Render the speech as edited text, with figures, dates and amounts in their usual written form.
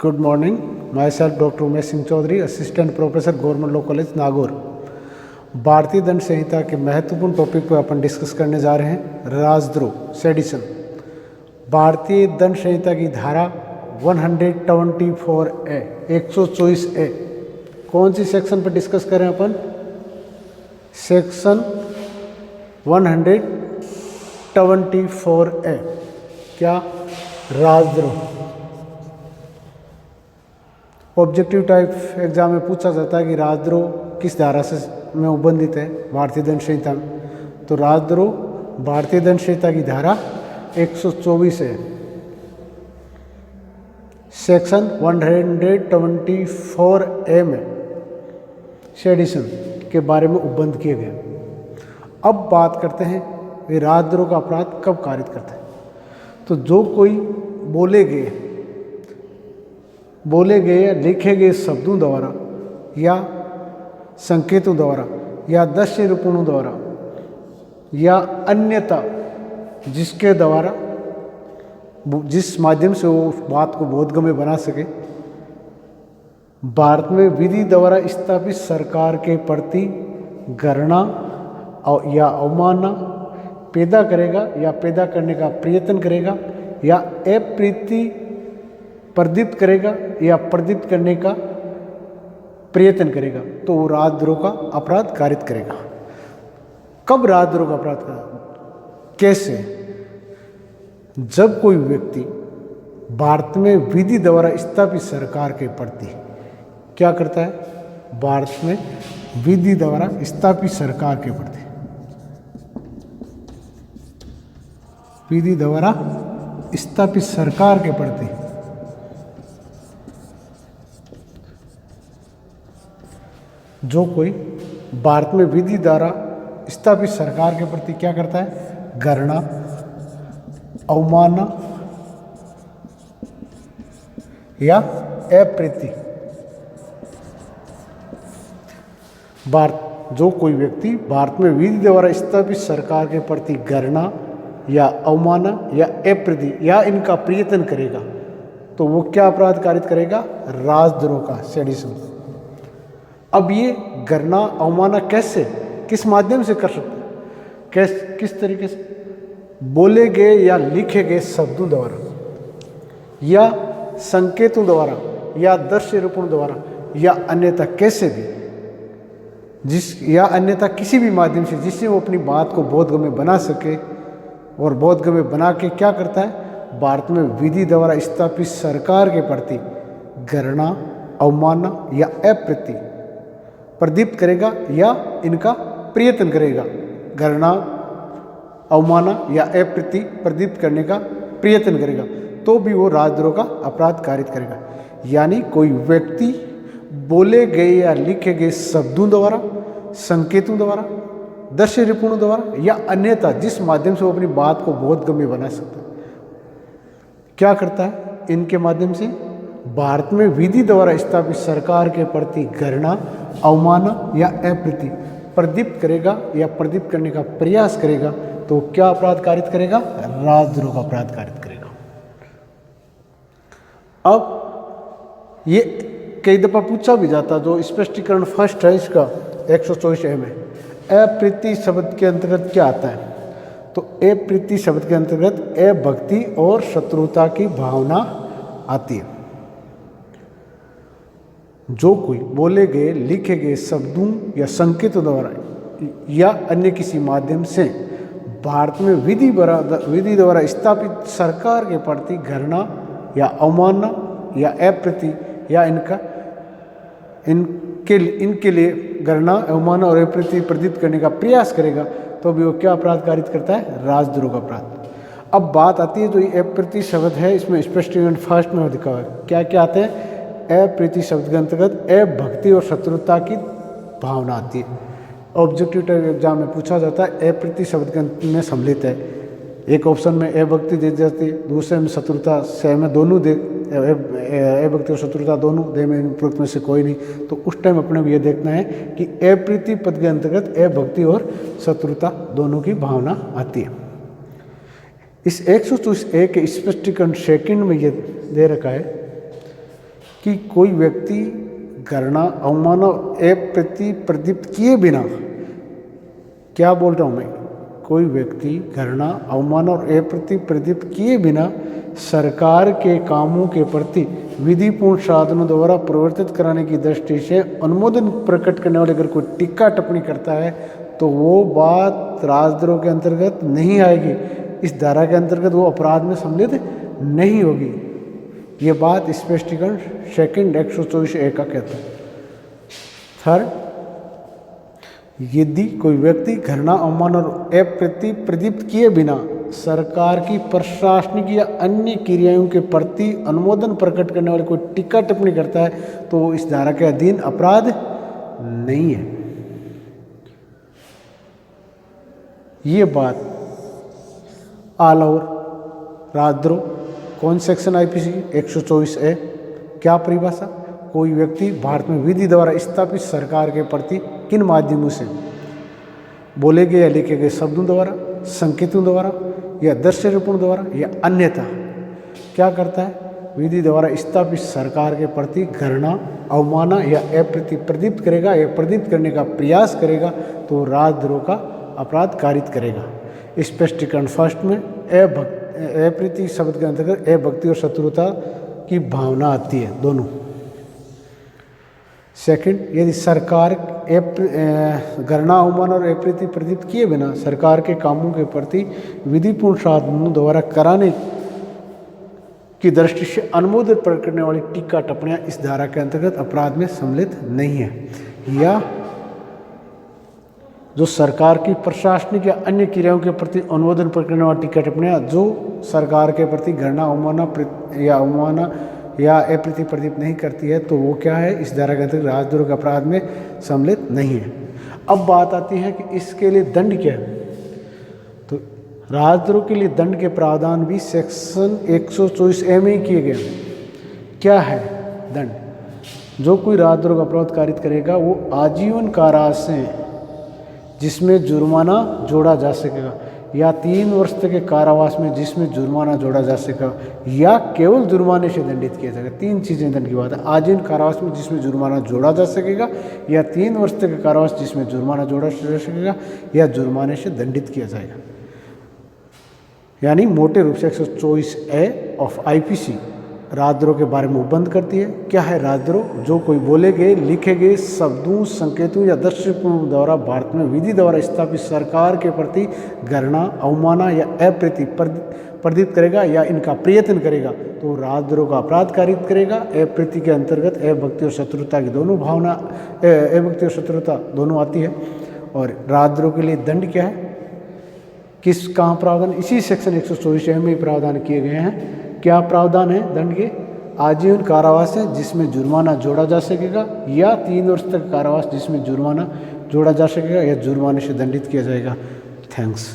Good morning, myself doctor Umesh Singh Chaudhary, assistant professor government law college Nagaur. भारतीय दंड संहिता के महत्वपूर्ण टॉपिक पर अपन डिस्कस करने जा रहे हैं, राजद्रोह सेडिशन। भारतीय दंड संहिता की धारा 124 ए 124 ए कौन सी सेक्शन पर डिस्कस करें अपन? सेक्शन 124 ए। क्या? राजद्रोह। ऑब्जेक्टिव टाइप एग्जाम में पूछा जाता है कि राजद्रोह किस धारा से में उबंधित है भारतीय दंड संहिता में। तो राजद्रोह भारतीय दंड संहिता की धारा 124 है, सेक्शन 124 ए में सेडिशन के बारे में उपबंध किए गए। अब बात करते हैं कि राजद्रोह का अपराध कब कारित करते हैं। तो जो कोई बोले गए या लिखे गए शब्दों द्वारा या संकेतों द्वारा या दृश्य निरूपणों द्वारा या अन्यथा जिसके द्वारा जिस माध्यम से वो उस बात को बोधगम्य बना सके, भारत में विधि द्वारा स्थापित सरकार के प्रति घृणा या अवमानना पैदा करेगा या पैदा करने का प्रयत्न करेगा या अप्रीति प्रदीप्त करेगा या प्रदीप्त करने का प्रयत्न करेगा, तो वो राजद्रोह का अपराध कारित करेगा। कब राजद्रोह का अपराध करेगा? कैसे? जब कोई व्यक्ति भारत में विधि द्वारा स्थापित सरकार के प्रति क्या करता है? भारत में विधि द्वारा स्थापित सरकार के प्रति विधि द्वारा स्थापित सरकार के प्रति जो कोई भारत में विधि द्वारा स्थापित सरकार के प्रति क्या करता है? घृणा, अवमानना या अप्रीति। जो कोई व्यक्ति भारत में विधि द्वारा स्थापित सरकार के प्रति घृणा या अवमानना या अप्रीति या इनका प्रयत्न करेगा, तो वो क्या अपराध कारित करेगा? राजद्रोह का, सेडिशन। अब ये घृणा अवमानना कैसे, किस माध्यम से कर सकते हैं? किस तरीके से? बोले गए या लिखे गए शब्दों द्वारा या संकेतों द्वारा या दृश्य निरूपण द्वारा या अन्यथा कैसे भी या अन्यथा किसी भी माध्यम से जिससे वो अपनी बात को बोधगम्य बना सके, और बोधगम्य बना के क्या करता है? भारत में विधि द्वारा स्थापित सरकार के प्रति घृणा, अवमानना या अप्रीति प्रदीप्त करेगा या इनका प्रयत्न करेगा। घृणा, अवमानना या अप्रीति प्रदीप्त करने का प्रयत्न करेगा, तो भी वो राजद्रोह का अपराध कारित करेगा। यानी कोई व्यक्ति बोले गए या लिखे गए शब्दों द्वारा, संकेतों द्वारा, दृश्य निरूपणों द्वारा या अन्यथा जिस माध्यम से वो अपनी बात को बोधगम्य बना सकता है, क्या करता है? इनके माध्यम से भारत में विधि द्वारा स्थापित सरकार के प्रति घृणा, अवमानना या अप्रीति प्रदीप्त करेगा या प्रदीप्त करने का प्रयास करेगा, तो क्या अपराध कारित करेगा? राजद्रोह का अपराध कारित करेगा। अब ये कई दफा पूछा भी जाता, जो स्पष्टीकरण फर्स्ट है इसका 124 ए में, अप्रीति शब्द के अंतर्गत क्या आता है? तो अप्रीति शब्द के अंतर्गत अभक्ति और शत्रुता की भावना आती है। जो कोई बोले गए, लिखे गए शब्दों या संकेतों द्वारा या अन्य किसी माध्यम से भारत में विधि द्वारा स्थापित सरकार के प्रति घृणा या अवमानना या अप्रीति या इनके लिए घृणा, अवमानना और अप्रीति प्रदीप्त करने का प्रयास करेगा, तो भी वो क्या अपराध कारित करता है? राजद्रोह का अपराध। अब बात आती है, जो ये अप्रीति शब्द है इसमें स्पष्टीकरण फर्स्ट में लिखा हुआ है, क्या क्या आते हैं? अप्रीति शब्द के अंतर्गत अभक्ति और शत्रुता की भावना आती है। ऑब्जेक्टिव टाइप एग्जाम में पूछा जाता है, अप्रीति शब्द के में सम्मिलित है। एक ऑप्शन में अभक्ति दे जाती है, दूसरे में शत्रुता, से में दोनों दे, अभक्ति और शत्रुता दोनों दे में उपरोक्त में से कोई नहीं, तो उस टाइम अपने को ये देखना है कि अप्रीति पद के अंतर्गत अभक्ति और शत्रुता दोनों की भावना आती है। इस 124 ए के स्पष्टीकरण सेकंड में ये दे रखा है कि कोई व्यक्ति घृणा, अवमान और अप्रति प्रदीप्त किए बिना, क्या बोल रहा हूँ मैं, कोई व्यक्ति घृणा, अवमान और अप्रति प्रदीप्त किए बिना सरकार के कामों के प्रति विधिपूर्ण साधनों द्वारा प्रवर्तित कराने की दृष्टि से अनुमोदन प्रकट करने वाले अगर कोई टिक्का टिप्पणी करता है तो वो बात राजद्रोह के अंतर्गत नहीं आएगी, इस धारा के अंतर्गत वो अपराध में सम्मिलित नहीं होगी। ये बात स्पष्टीकरण सेकंड 124A का कहता है। थर्ड, यदि कोई व्यक्ति घृणा, अवमान और अप्रति प्रदीप्त किए बिना सरकार की प्रशासनिक या अन्य क्रियाओं के प्रति अनुमोदन प्रकट करने वाले कोई टिक्का टिप्पणी करता है तो वो इस धारा के अधीन अपराध नहीं है। ये बात ऑल ओवर राजद्रोह, कौन सेक्शन आईपीसी 124A, क्या परिभाषा, कोई व्यक्ति भारत में विधि द्वारा स्थापित सरकार के प्रति किन माध्यमों से, बोले गए या लिखे गए शब्दों द्वारा, संकेतों द्वारा या दृश्य रूपों द्वारा या अन्यथा क्या करता है, विधि द्वारा स्थापित सरकार के प्रति घृणा, अवमानना या अप्रति प्रदीप्त करेगा या प्रदीप्त करने का प्रयास करेगा तो राजद्रोह का अपराध कारित करेगा। स्पष्टीकरण फर्स्ट में अप्रति शब्द के अंतर्गत अभक्ति और शत्रुता की भावना आती है दोनों। सेकंड, यदि सरकार घृणा, अवमान और अप्रति प्रदीप्त किए बिना सरकार के कामों के प्रति विधिपूर्ण साधनों द्वारा कराने की दृष्टि से अनुमोदन प्रकट करने वाली टिक्का टिप्पणियां इस धारा के अंतर्गत अपराध में सम्मिलित नहीं है, या जो सरकार की प्रशासनिक या अन्य क्रियाओं के प्रति अनुमोदन प्रकट करने वाली टिक्का टिप्पणियां जो सरकार के प्रति घृणा, अवमानना या अप्रति प्रदीप्त नहीं करती है तो वो क्या है, इस धारा के अंतर्गत राजद्रोह के अपराध में सम्मिलित नहीं है। अब बात आती है कि इसके लिए दंड क्या है। तो राजद्रोह के लिए दंड के प्रावधान भी सेक्शन 124A में ही किए गए हैं। क्या है दंड, जो कोई राजद्रोह का अपराध कारित करेगा वो आजीवन कारावास है जिसमें जुर्माना जोड़ा जा सकेगा, या 3 वर्ष तक के कारावास में जिसमें जुर्माना जोड़ा जा सकेगा, या केवल जुर्माने से दंडित किया जाएगा। 3 चीज़ें दंड की बात है, आजीवन कारावास में जिसमें जुर्माना जोड़ा जा सकेगा, या 3 वर्ष तक के कारावास जिसमें जुर्माना जोड़ा जा सकेगा, या जुर्माने से दंडित किया जाएगा। यानी मोटे रूप से 124A ऑफ IPC राजद्रोह के बारे में बंद करती है। क्या है राजद्रोह, जो कोई बोले गए, लिखे गए शब्दों, संकेतों या दृश्यों द्वारा भारत में विधि द्वारा स्थापित सरकार के प्रति घृणा, अवमानना या अप्रति प्रदीप्त करेगा या इनका प्रयत्न करेगा तो राजद्रोह का अपराध कारित करेगा। अप्रति के अंतर्गत अभक्ति और शत्रुता की दोनों भावना, अभक्ति और शत्रुता दोनों आती है। और राजद्रोह के लिए दंड क्या है, किस कहाँ प्रावधान, इसी सेक्शन 124A में प्रावधान किए गए हैं। क्या प्रावधान है दंड के, आजीवन कारावास है जिसमें जुर्माना जोड़ा जा सकेगा, या 3 वर्ष तक कारावास जिसमें जुर्माना जोड़ा जा सकेगा, या जुर्माने से दंडित किया जाएगा। थैंक्स।